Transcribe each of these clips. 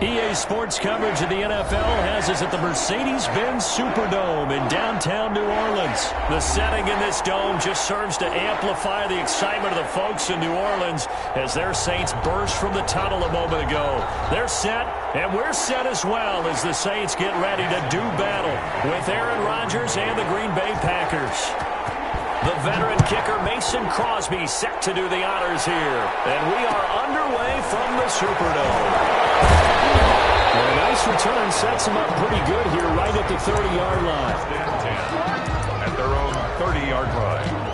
EA Sports coverage of the NFL has us at the Mercedes-Benz Superdome in downtown New Orleans. The setting in this dome just serves to amplify the excitement of the folks in New Orleans as their Saints burst from the tunnel a moment ago. They're set, and we're set as well as the Saints get ready to do battle with Aaron Rodgers and the Green Bay Packers. The veteran kicker Mason Crosby set to do the honors here. And we are underway from the Superdome. Well, a nice return sets them up pretty good here right at the 30-yard line. 10 at their own 30-yard line.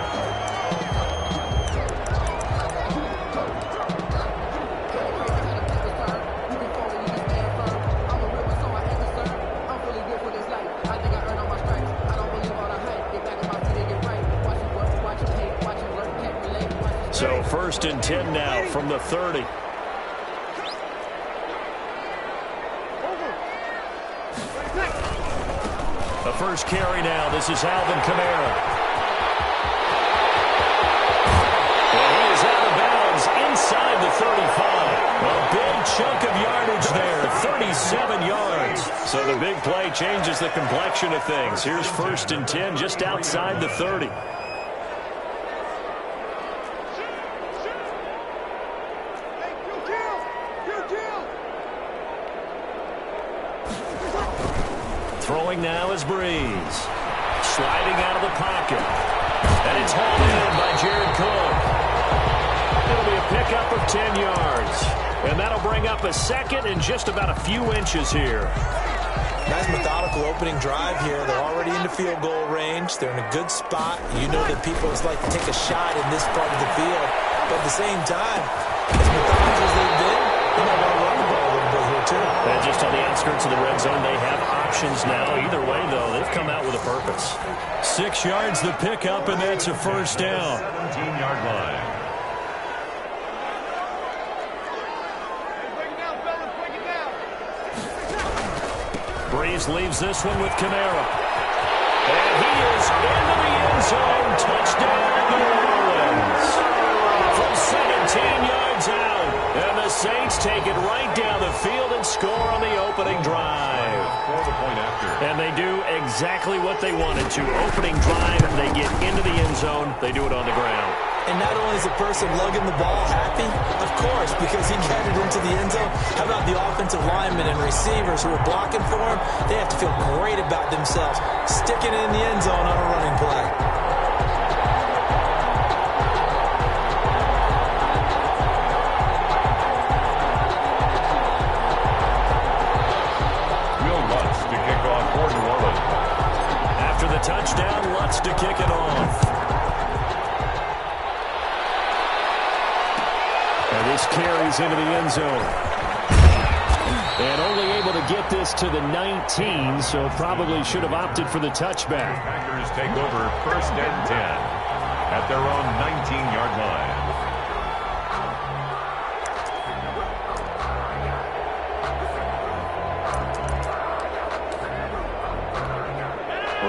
So 1st and 10 now from the 30. The first carry now. This is Alvin Kamara. And he is out of bounds inside the 35. A big chunk of yardage there, 37 yards. So the big play changes the complexion of things. Here's 1st and 10 just outside the 30. Throwing now is Breeze. Sliding out of the pocket. And it's hauled in by Jared Cook. It'll be a pickup of 10 yards. And that'll bring up a second and just about a few inches here. Nice methodical opening drive here. They're already in the field goal range. They're in a good spot. You know that people just like to take a shot in this part of the field. But at the same time, as methodical as they've been, they might want to run the ball a little bit here, too. And just on the outskirts of the red zone, they have options now. Either way, though, they've come out with a purpose. 6 yards the pickup, and that's a first down. 17-yard line. Breeze leaves this one with Kamara. And he is into the end zone. Touchdown, New Orleans. From 17 yards out. And the Saints take it right down the field and score on the opening drive. For the point after. And they do exactly what they wanted to. Opening drive, they get into the end zone. They do it on the ground. And not only is the person lugging the ball happy, of course, because he got it into the end zone. How about the offensive linemen and receivers who are blocking for him? They have to feel great about themselves, sticking it in the end zone on a running play. To kick off for New Orleans. After the touchdown, Lutz to kick it off. And this carries into the end zone. And only able to get this to the 19, so probably should have opted for the touchback. Packers take over 1st and 10 at their own 19-yard line.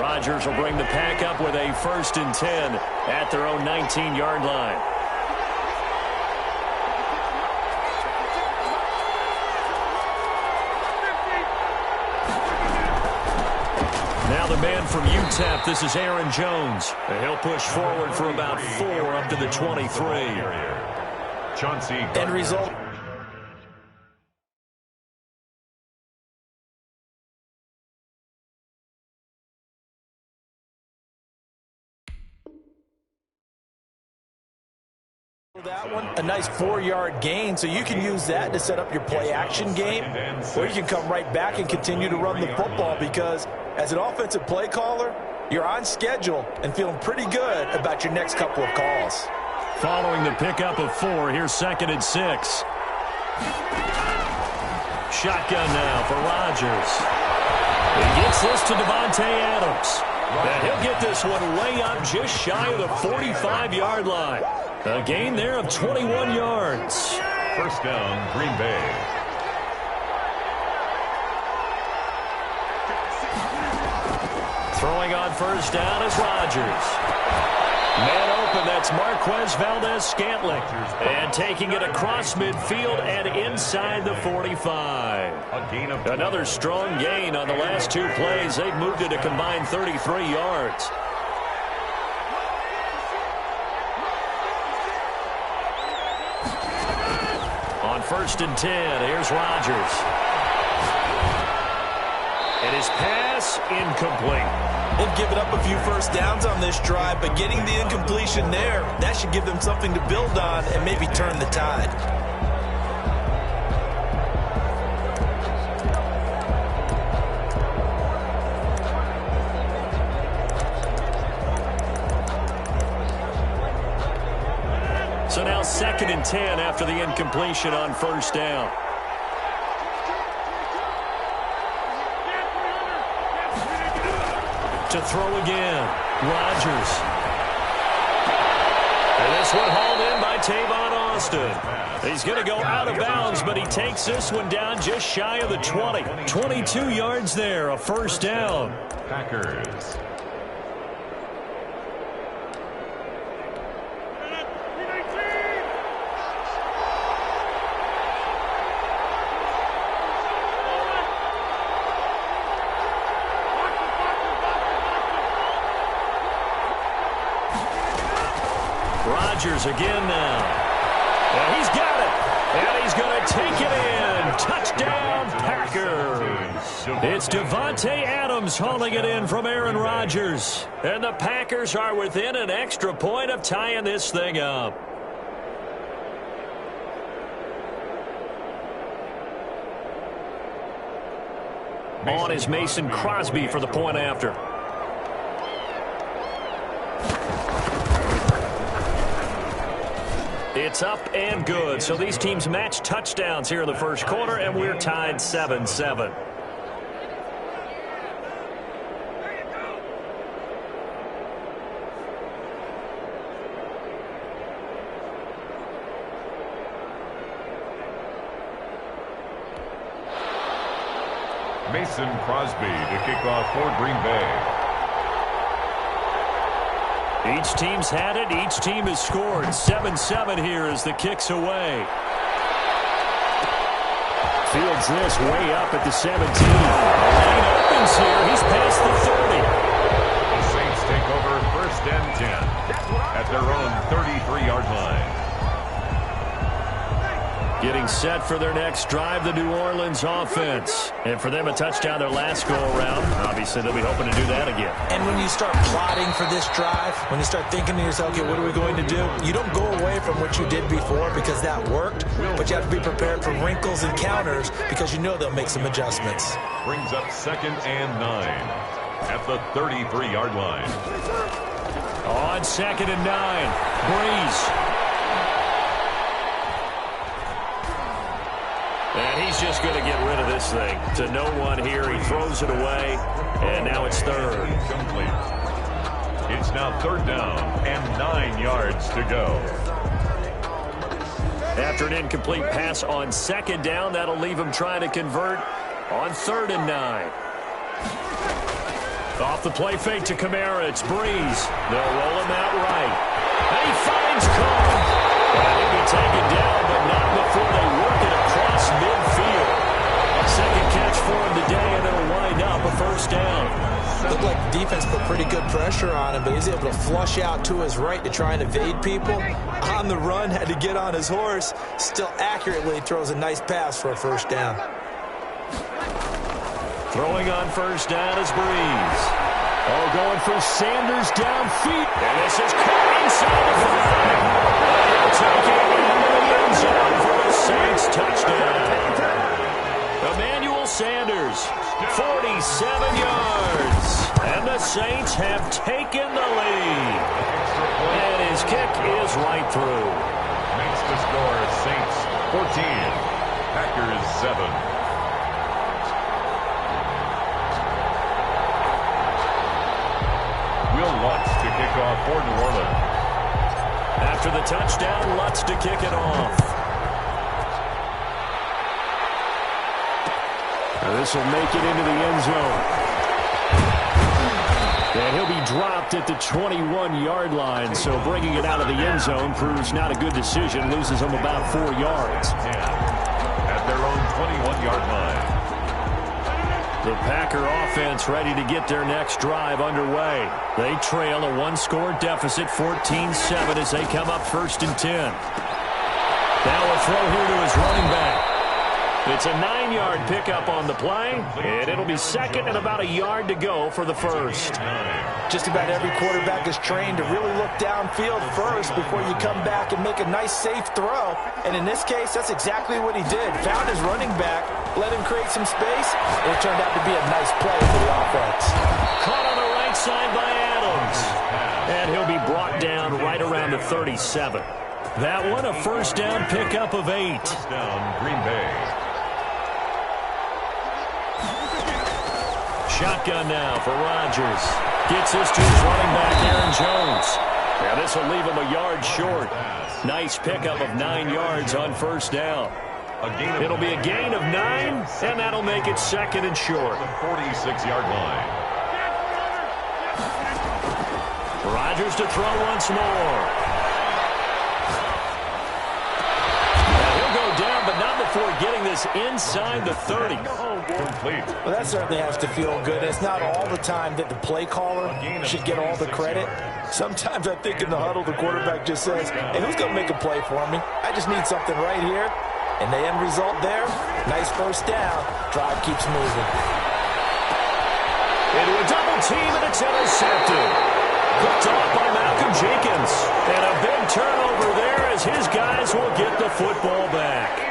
Rodgers will bring the pack up with a 1st and 10 at their own 19-yard line. Now the man from UTEP, this is Aaron Jones. And he'll push forward for about 4 up to the 23. End result. That one, a nice 4-yard gain, so you can use that to set up your play-action game, or you can come right back and continue to run the football because as an offensive play caller, you're on schedule and feeling pretty good about your next couple of calls. Following the pickup of 4, here's 2nd and 6. Shotgun now for Rodgers. He gets this to Devontae Adams. And he'll get this one way up just shy of the 45-yard line. A gain there of 21 yards. 1st down, Green Bay. Throwing on 1st down is Rodgers. Man open, that's Marquez Valdez-Scantling. And taking it across midfield and inside the 45. Another strong gain on the last two plays. They've moved it a combined 33 yards. On 1st and 10, here's Rodgers. And his pass incomplete. They've given up a few first downs on this drive, but getting the incompletion there, that should give them something to build on and maybe turn the tide. So now 2nd and 10 after the incompletion on 1st down. To throw again, Rodgers. And this one hauled in by Tavon Austin. He's going to go out of bounds, but he takes this one down just shy of the 20. 22 yards there, a 1st down. Packers. Rodgers again now. And he's got it. And he's going to take it in. Touchdown, Packers. It's Devontae Adams hauling it in from Aaron Rodgers. And the Packers are within an extra point of tying this thing up. On is Mason Crosby for the point after. It's up and good. So these teams match touchdowns here in the 1st quarter, and we're tied 7-7. Mason Crosby to kick off for Green Bay. Each team's had it. Each team has scored. 7-7 here as the kick's away. Fields this way up at the 17. Lane opens here. He's past the 30. The Saints take over 1st and 10 at their own 33-yard line. Getting set for their next drive, the New Orleans offense. And for them, a touchdown their last go-around. Obviously, they'll be hoping to do that again. And when you start plotting for this drive, when you start thinking to yourself, okay, what are we going to do? You don't go away from what you did before because that worked, but you have to be prepared for wrinkles and counters because you know they'll make some adjustments. Brings up 2nd and 9 at the 33-yard line. On 2nd and 9, Breeze. And he's just going to get rid of this thing. To no one here. He throws it away. And now it's 3rd. Complete. It's now 3rd down and 9 yards to go. After an incomplete pass on 2nd down, that'll leave him trying to convert on 3rd and 9. Off the play fake to Kamara. It's Breeze. They'll roll him out right. And he finds Cohen. And he'll be taken down, but not before they work it across midfield. 2nd catch for him today, and it'll wind up a 1st down. Looked like the defense put pretty good pressure on him, but he's able to flush out to his right to try and evade people. On the run, had to get on his horse. Still accurately throws a nice pass for a 1st down. Throwing on 1st down is Breeze. Oh, going for Sanders downfield. And this is caught inside the 5. Taking it into the end zone for the Saints touchdown. Emmanuel Sanders, 47 yards. And the Saints have taken the lead. And his kick is right through. Makes the score Saints 14, Packers 7. Will Lutz to kick off for New Orleans. After the touchdown, Lutz to kick it off. This will make it into the end zone. And he'll be dropped at the 21-yard line, so bringing it out of the end zone proves not a good decision. Loses them about 4 yards. At their own 21-yard line. The Packer offense ready to get their next drive underway. They trail a one-score deficit, 14-7, as they come up 1st and 10. Now a throw here to his running back. It's a 9-yard pickup on the play, and it'll be 2nd and about a yard to go for the first. Just about every quarterback is trained to really look downfield first before you come back and make a nice, safe throw. And in this case, that's exactly what he did. Found his running back, let him create some space, and it turned out to be a nice play for the offense. Caught on the right side by Adams. And he'll be brought down right around the 37. That one, a first down pickup of 8. First down, Green Bay. Shotgun now for Rodgers. Gets this to his running back, Aaron Jones. Now this will leave him a yard short. Nice pickup of 9 yards on first down. It'll be a gain of 9, and that'll make it 2nd and short. The 46-yard line. Rodgers to throw once more. But not before getting this inside the 30. Complete. Well, that certainly has to feel good. It's not all the time that the play caller should get all the credit. Sometimes I think in the huddle, the quarterback just says, hey, who's going to make a play for me? I just need something right here. And the end result there, nice first down. Drive keeps moving. Into a double team, and it's intercepted. Picked off by Malcolm Jenkins. And a big turnover there as his guys will get the football back.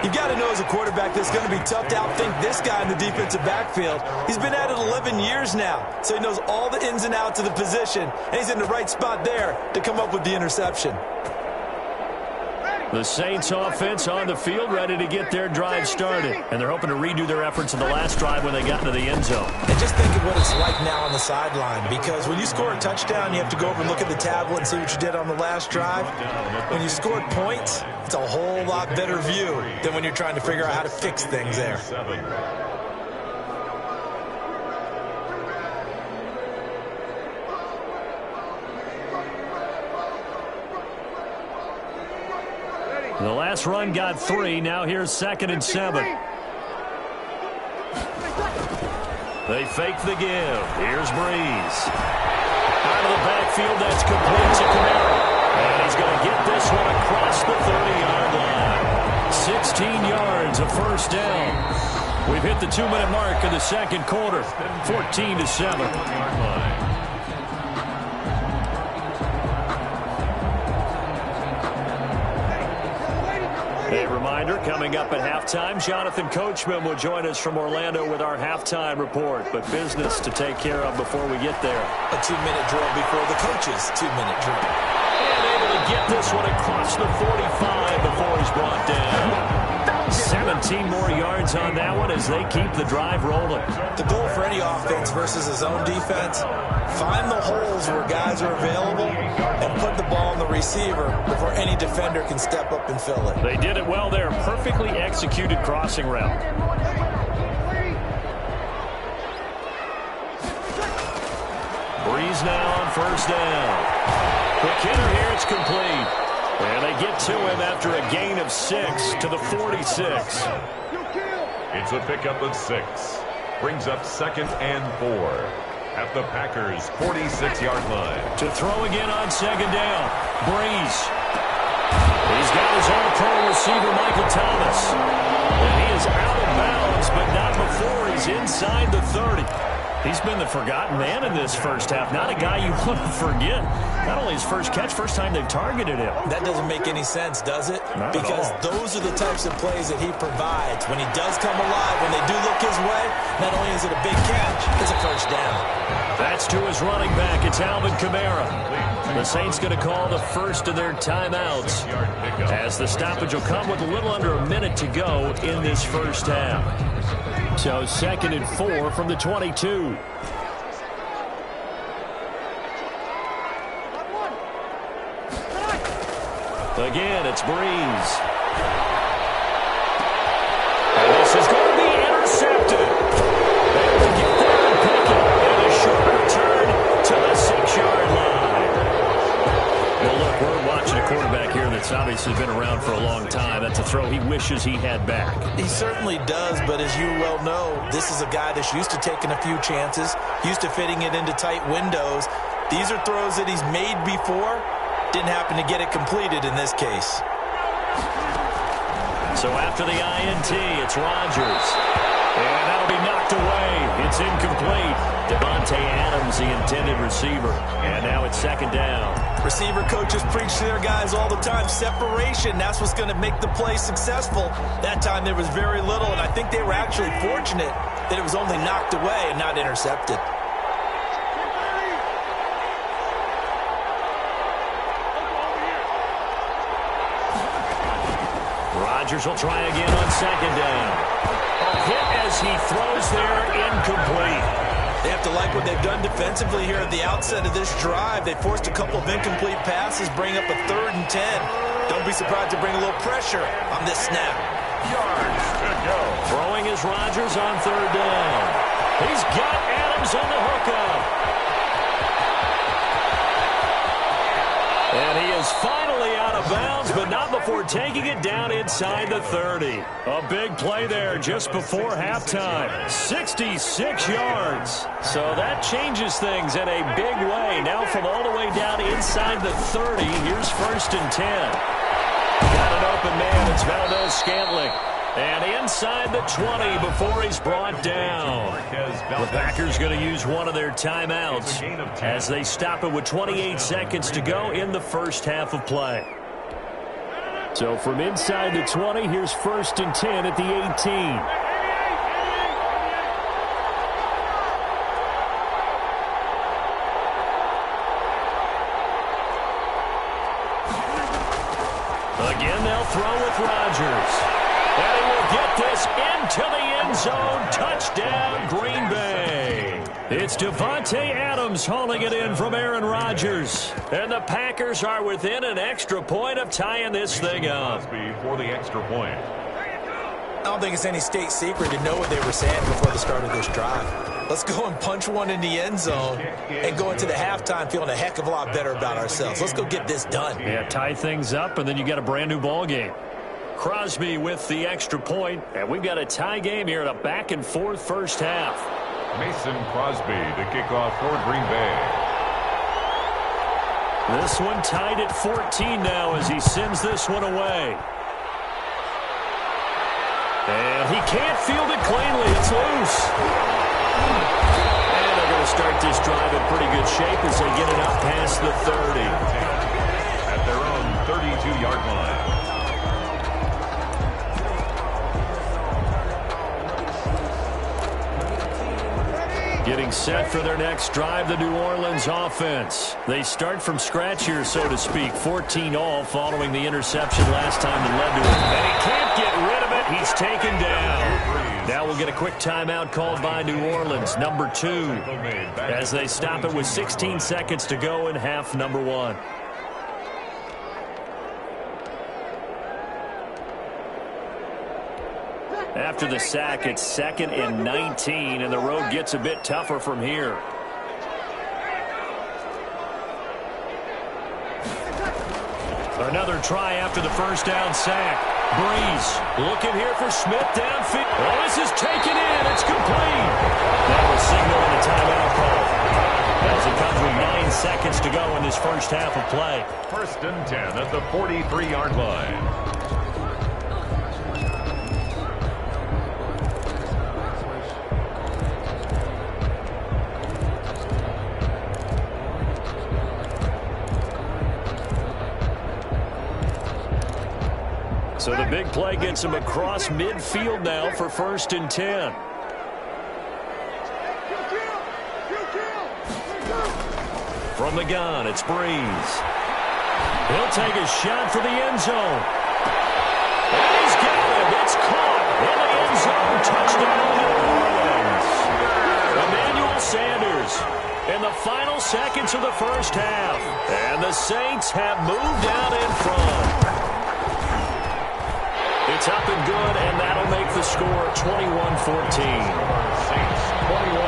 You got to know as a quarterback that's going to be tough to outthink this guy in the defensive backfield. He's been at it 11 years now, so he knows all the ins and outs of the position, and he's in the right spot there to come up with the interception. The Saints offense on the field ready to get their drive started. And they're hoping to redo their efforts in the last drive when they got into the end zone. And just think of what it's like now on the sideline, because when you score a touchdown, you have to go over and look at the tablet and see what you did on the last drive. When you scored points, it's a whole lot better view than when you're trying to figure out how to fix things there. The last run got 3. Now here's 2nd and 7. They fake the give. Here's Breeze. Out of the backfield, that's complete to Kamara. And he's going to get this one across the 30-yard line. 16 yards, a first down. We've hit the 2-minute mark of the second quarter. 14-7. A reminder, coming up at halftime, Jonathan Coachman will join us from Orlando with our halftime report. But business to take care of before we get there. A 2-minute drill before the coach's 2-minute drill. And able to get this one across the 45 before he's brought down. 17 more yards on that one as they keep the drive rolling. The goal for any offense versus his own defense, find the holes where guys are available and put the ball on the receiver before any defender can step up and fill it. They did it well there. Perfectly executed crossing route. Breeze now on first down. McKinnon here, it's complete. And they get to him after a gain of 6 to the 46. It's a pickup of 6. Brings up 2nd and 4 at the Packers' 46-yard line. To throw again on 2nd down. Breeze. He's got his all-pro receiver, Michael Thomas. And he is out of bounds, but not before he's inside the 30. He's been the forgotten man in this first half. Not a guy you want to forget. Not only his first catch, first time they've targeted him. That doesn't make any sense, does it? Not because those are the types of plays that he provides. When he does come alive, when they do look his way, not only is it a big catch, it's a first down. That's to his running back. It's Alvin Kamara. The Saints going to call the first of their timeouts as the stoppage will come with a little under a minute to go in this first half. So 2nd and 4 from the 22. Again, it's Breeze. And this is going to be intercepted. Able to get there and pick it. And a short quarterback here that's obviously been around for a long time. That's a throw he wishes he had back. He certainly does, but as you well know, this is a guy that's used to taking a few chances, used to fitting it into tight windows. These are throws that he's made before. Didn't happen to get it completed in this case. So after the INT, it's Rodgers. And that'll be knocked away. It's incomplete. Davante Adams, the intended receiver. And now it's second down. Receiver coaches preach to their guys all the time. Separation, that's what's going to make the play successful. That time there was very little, and I think they were actually fortunate that it was only knocked away and not intercepted. Rodgers will try again on second down. A hit as he throws there, incomplete. They have to like what they've done defensively here at the outset of this drive. They forced a couple of incomplete passes, bring up a 3rd and 10. Don't be surprised to bring a little pressure on this snap. Yards to go. Throwing is Rodgers on 3rd down. He's got Adams on the hookup. And he is finally out of bounds, but not before taking it down inside the 30. A big play there just before halftime. 66 yards. So that changes things in a big way. Now from all the way down inside the 30, here's 1st and 10. Got an open man. It's Valdez-Scantling. And inside the 20 before he's brought down. The Packers going to use one of their timeouts as they stop it with 28 seconds to go in the first half of play. So from inside the 20, here's 1st and 10 at the 18. Again, they'll throw with Rodgers. And he will get this into the end zone. Touchdown, Green Bay. It's Davante Adams hauling it in from Aaron Rodgers. And the Packers are within an extra point of tying this thing up. For the extra point. I don't think it's any state secret to know what they were saying before the start of this drive. Let's go and punch one in the end zone and go into the halftime feeling a heck of a lot better about ourselves. Let's go get this done. Yeah, tie things up, and then you get a brand-new ball game. Crosby with the extra point, and we've got a tie game here in a back-and-forth first half. Mason Crosby to kick off for Green Bay. This one tied at 14 now as he sends this one away. And he can't field it cleanly. It's loose. And they're going to start this drive in pretty good shape as they get it out past the 30. At their own 32-yard line. Getting set for their next drive, the New Orleans offense. They start from scratch here, so to speak. 14 all following the interception last time that led to it. And he can't get rid of it. He's taken down. Now we'll get a quick timeout called by New Orleans, number 2, as they stop it with 16 seconds to go in half number 1. After the sack, it's 2nd and 19, and the road gets a bit tougher from here. Another try after the first down sack. Breeze looking here for Smith downfield. Oh, this is taken in. It's complete. That was signaling a timeout call as it comes with 9 seconds to go in this first half of play. 1st and 10 at the 43-yard line. So the big play gets him across midfield now for 1st and 10. From the gun, it's Breeze. He'll take a shot for the end zone. And he's got it. It's caught in the end zone. Touchdown, New Orleans. Emmanuel Sanders in the final seconds of the first half. And the Saints have moved out in front. It's up and good, and that'll make the score 21-14. Saints 21,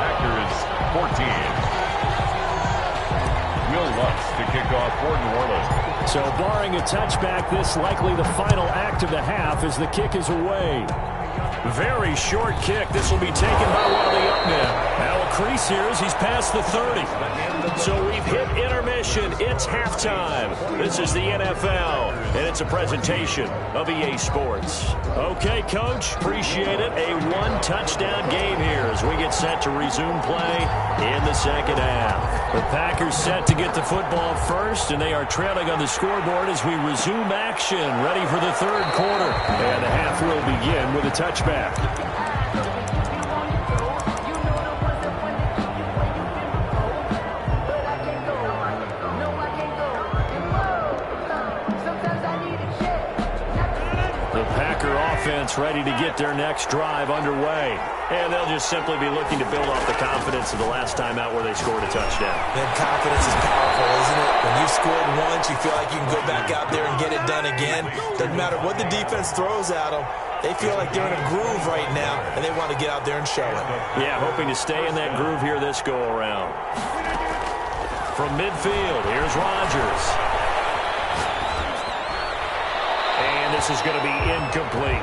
Packers 14. Will Lutz to kick off for New Orleans. So barring a touchback, this likely the final act of the half as the kick is away. Very short kick. This will be taken by one of the up men. Now a crease here as he's past the 30. So we've hit intermission. It's halftime. This is the NFL, and it's a presentation of EA Sports. Okay, Coach, appreciate it. A one-touchdown game here as we get set to resume play in the second half. The Packers set to get the football first, and they are trailing on the scoreboard as we resume action, ready for the third quarter. And the half will begin with a touchback. The Packer offense ready to get their next drive underway. And they'll just simply be looking to build off the confidence of the last time out where they scored a touchdown. And confidence is powerful, isn't it? When you scored once, you feel like you can go back out there and get it done again. Doesn't matter what the defense throws at them. They feel like they're in a groove right now, and they want to get out there and show it. Yeah, hoping to stay in that groove here this go-around. From midfield, here's Rodgers. And this is going to be incomplete.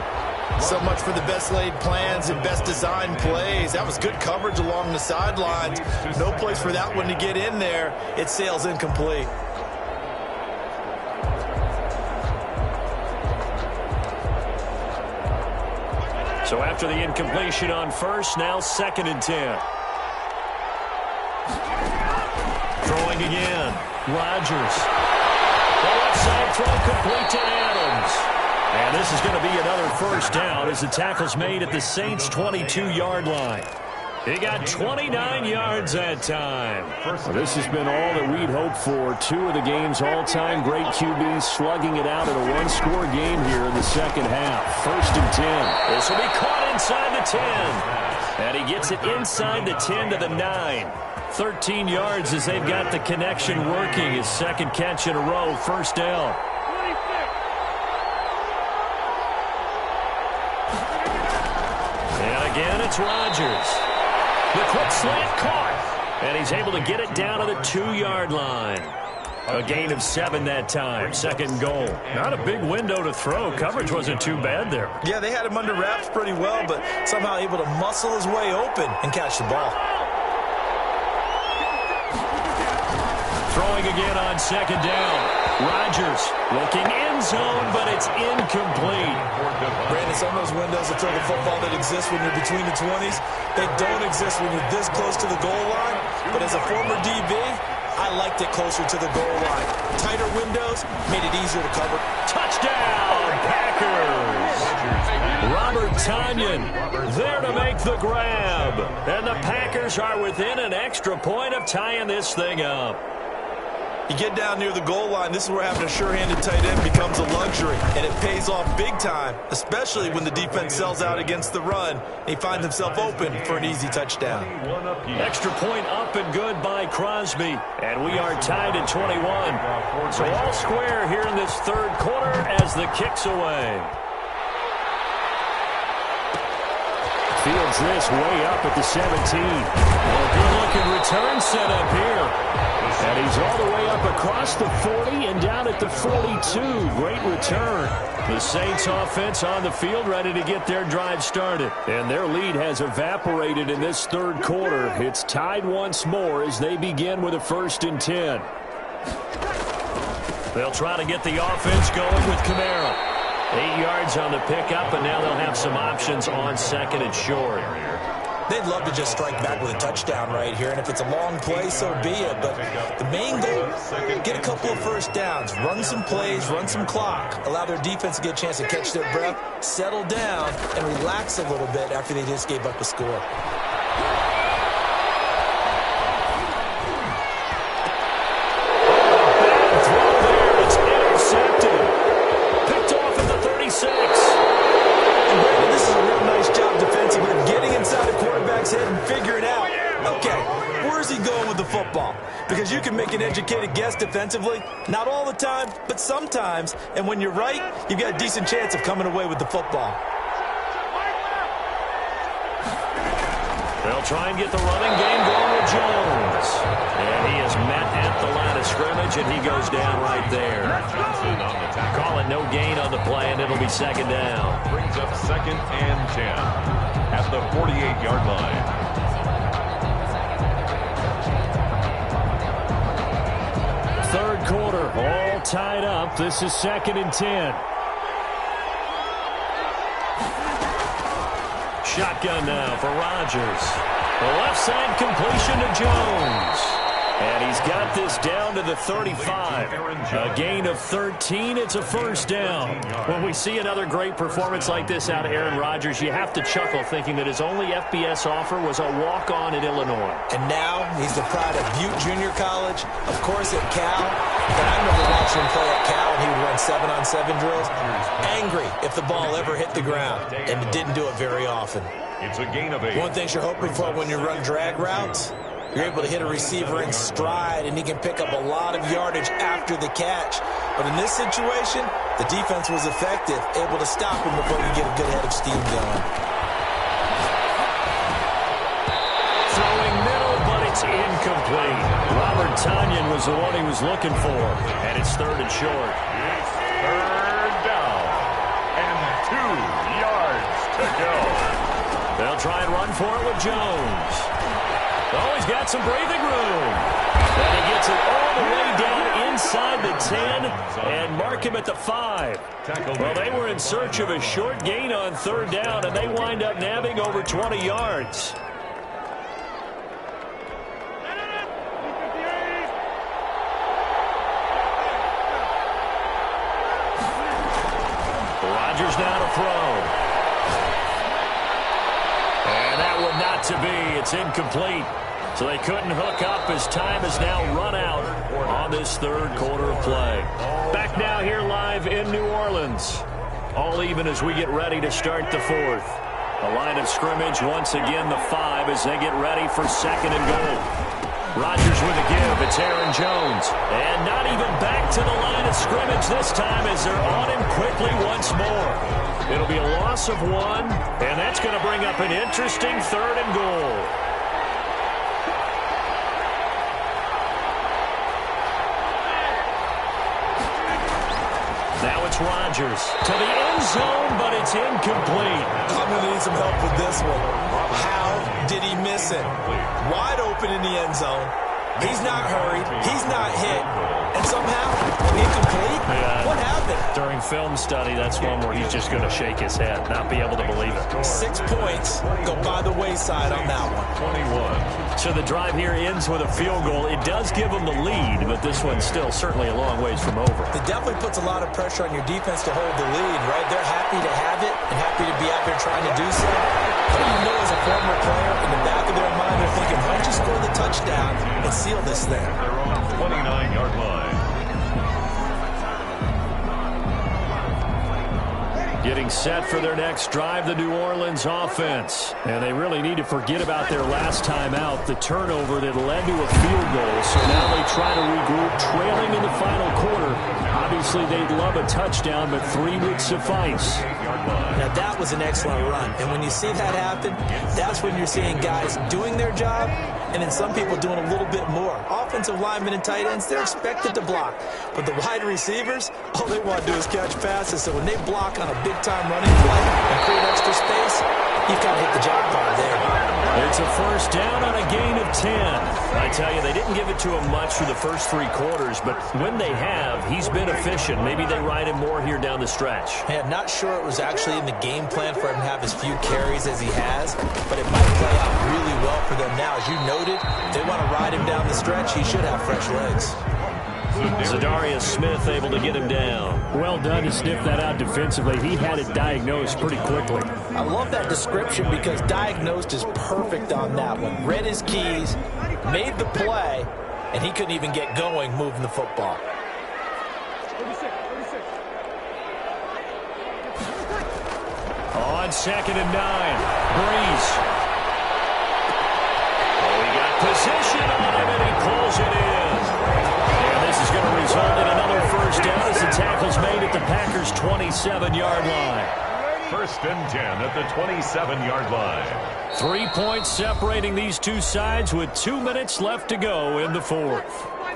So much for the best laid plans and best designed plays. That was good coverage along the sidelines. No place for that one to get in there. It sails incomplete. So after the incompletion on first, now 2nd and 10. Throwing again. Rodgers. The left side throw complete to Adams. And this is going to be another first down as the tackle's made at the Saints' 22-yard line. He got 29 yards that time. Well, this has been all that we'd hoped for. Two of the game's all-time great QBs slugging it out in a one-score game here in the second half. 1st and 10. This will be caught inside the 10. And he gets it inside the 10 to the 9. 13 yards as they've got the connection working. His second catch in a row, first down. And again, it's Rodgers. The quick slant caught. And he's able to get it down to the 2-yard line. A gain of 7 that time. 2nd goal. Not a big window to throw. Coverage wasn't too bad there. Yeah, they had him under wraps pretty well, but somehow able to muscle his way open and catch the ball. Throwing again on 2nd down. Rodgers looking end zone, but it's incomplete. Brandon, some of those windows to throw the football that exist when you're between the 20s, they don't exist when you're this close to the goal line. But as a former DB, I liked it closer to the goal line. Tighter windows made it easier to cover. Touchdown, Packers! Robert Tonyan there to make the grab. And the Packers are within an extra point of tying this thing up. You get down near the goal line, this is where having a sure-handed tight end becomes a luxury, and it pays off big time, especially when the defense sells out against the run. He finds himself open for an easy touchdown. Extra point up and good by Crosby, and we are tied at 21. So all square here in this third quarter as the kick's away. Fields this way up at the 17. Well, good-looking return set up here. And he's all the way up across the 40 and down at the 42. Great return. The Saints offense on the field ready to get their drive started. And their lead has evaporated in this third quarter. It's tied once more as they begin with a 1st and 10. They'll try to get the offense going with Kamara. 8 yards on the pickup, and now they'll have some options on 2nd and short. They'd love to just strike back with a touchdown right here, and if it's a long play, so be it. But the main goal, get a couple of first downs, run some plays, run some clock, allow their defense to get a chance to catch their breath, settle down, and relax a little bit after they just gave up a score. Because you can make an educated guess defensively, not all the time, but sometimes. And when you're right, you've got a decent chance of coming away with the football. They'll try and get the running game going with Jones. And he is met at the line of scrimmage, and he goes down right there. Call it no gain on the play, and it'll be second down. Brings up second and 10 at the 48-yard line. Third quarter, all tied up. This is second and 10. Shotgun now for Rodgers. The left side completion to Jones. And he's got this down to the 35. A gain of 13. It's a first down. When we see another great performance like this out of Aaron Rodgers, you have to chuckle thinking that his only FBS offer was a walk-on at Illinois. And now he's the pride of Butte Junior College, of course at Cal. And I remember watching him play at Cal, and he would run 7-on-7 drills. Angry if the ball ever hit the ground, and it didn't do it very often. It's a gain of 8. One thing you're hoping for when you run drag routes, you're able to hit a receiver in stride, and he can pick up a lot of yardage after the catch. But in this situation, the defense was effective, able to stop him before he get a good head of steam going. Throwing middle, but it's incomplete. Robert Tonyan was the one he was looking for, and it's third and short. It's third down and 2 yards to go. They'll try and run for it with Jones. Oh, he's got some breathing room. And he gets it all the way down inside the 10 and mark him at the 5. Well, they were in search of a short gain on third down, and they wind up nabbing over 20 yards. Rodgers now to throw. And that one not to be. It's incomplete. So they couldn't hook up as time has now run out on this third quarter of play. Back now here live in New Orleans. All even as we get ready to start the fourth. A line of scrimmage once again the 5 as they get ready for second and goal. Rodgers with a give. It's Aaron Jones. And not even back to the line of scrimmage this time as they're on him quickly once more. It'll be a loss of 1, and that's going to bring up an interesting third and goal. Now it's Rodgers to the end zone, but it's incomplete. I'm going to need some help with this one. How did he miss it? Wide open in the end zone. He's not hurried. He's not hit. And somehow, incomplete? Yeah. What happened? During film study, that's one where he's just going to shake his head, not be able to believe it. 6 points go by the wayside on that one. 21. So the drive here ends with a field goal. It does give them the lead, but this one's still certainly a long ways from over. It definitely puts a lot of pressure on your defense to hold the lead, right? They're happy to have it and happy to be out there trying to do so. But I know as a former player, in the back of their mind, they're thinking, why don't you score the touchdown and seal this thing? They're on the 29-yard line. Getting set for their next drive, the New Orleans offense. And they really need to forget about their last time out, the turnover that led to a field goal. So now they try to regroup, trailing in the final quarter. Obviously, they'd love a touchdown, but 3 would suffice. Now, that was an excellent run. And when you see that happen, that's when you're seeing guys doing their job and then some people doing a little bit more. Offensive linemen and tight ends, they're expected to block. But the wide receivers, all they want to do is catch passes. So when they block on a big-time running play and create extra space, you've got to hit the jackpot there. It's a first down on a gain of 10. I tell you, they didn't give it to him much for the first 3 quarters, but when they have, he's been efficient. Maybe they ride him more here down the stretch. Hey, I'm not sure it was actually in the game plan for him to have as few carries as he has, but it might play out really well for them now. As you noted, if they want to ride him down the stretch, he should have fresh legs. Zadarius Smith able to get him down. Well done to sniff that out defensively. He had it diagnosed pretty quickly. I love that description because diagnosed is perfect on that one. Read his keys, made the play, and he couldn't even get going moving the football. On second and 9, Breeze. Oh, he got position on him, and he pulls it in. This is going to result in another first down as the tackle's made at the Packers' 27-yard line. First and 10 at the 27-yard line. 3 points separating these two sides with 2 minutes left to go in the fourth.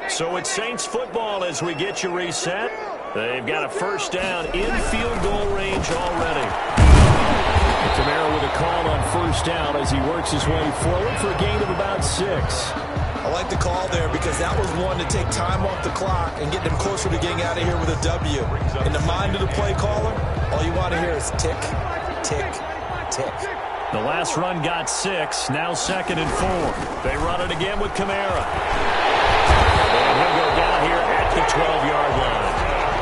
So it's Saints football as we get you reset. They've got a first down in field goal range already. Kamara with a call on first down as he works his way forward for a gain of about 6. I like the call there because that was one to take time off the clock and get them closer to getting out of here with a W. In the mind of the play caller, all you want to hear is tick, tick, tick. The last run got 6, now 2nd and 4. They run it again with Kamara. And he'll go down here at the 12-yard line.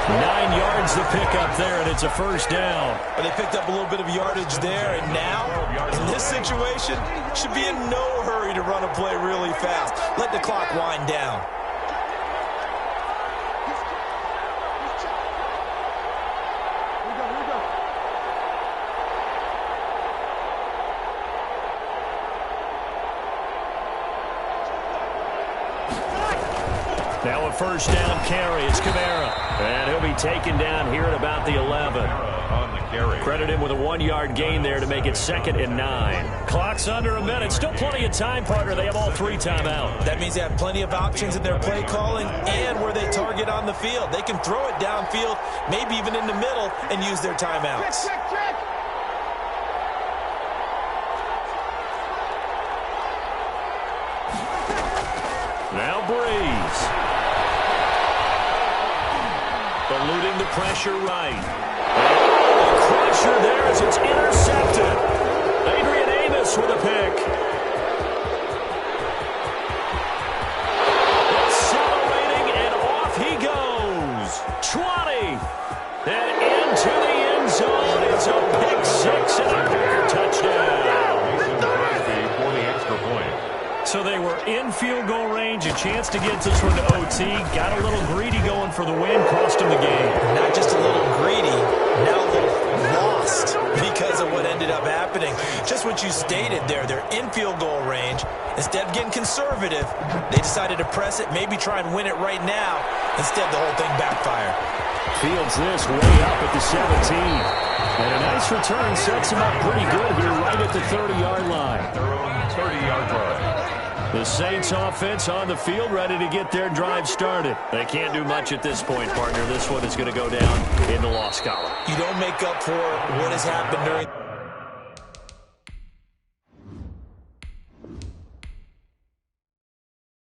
9 yards to pick up there, and it's a first down. They picked up a little bit of yardage there, and now, in this situation, should be in no hurry to run a play really fast. Let the clock wind down. Now a first down carry. It's Kamara. And he'll be taken down here at about the 11. On the carry. Credit him with a 1-yard gain there to make it 2nd and 9. Clock's under a minute. Still plenty of time, partner. They have all 3 timeouts. That means they have plenty of options in their play calling and where they target on the field. They can throw it downfield, maybe even in the middle, and use their timeouts. Now Breeze. Eluding the pressure right. Crusher there as it's intercepted. Adrian Amos with a pick. Accelerating, and off he goes. 20. And into the end zone. It's a pick 6 and a Packer touchdown. For the extra point. So they were in field goal range, a chance to get this one to OT. Got a little greedy going for the win, cost him the game. Not just a little greedy, now a little lost because of what ended up happening. Just what you stated there, they're in field goal range. Instead of getting conservative, they decided to press it, maybe try and win it right now. Instead, the whole thing backfired. Fields this way up at the 17. And a nice return sets him up pretty good here right at the 30-yard line. Their own 30-yard line. The Saints offense on the field ready to get their drive started. They can't do much at this point, partner. This one is going to go down in the loss column. You don't make up for what has happened during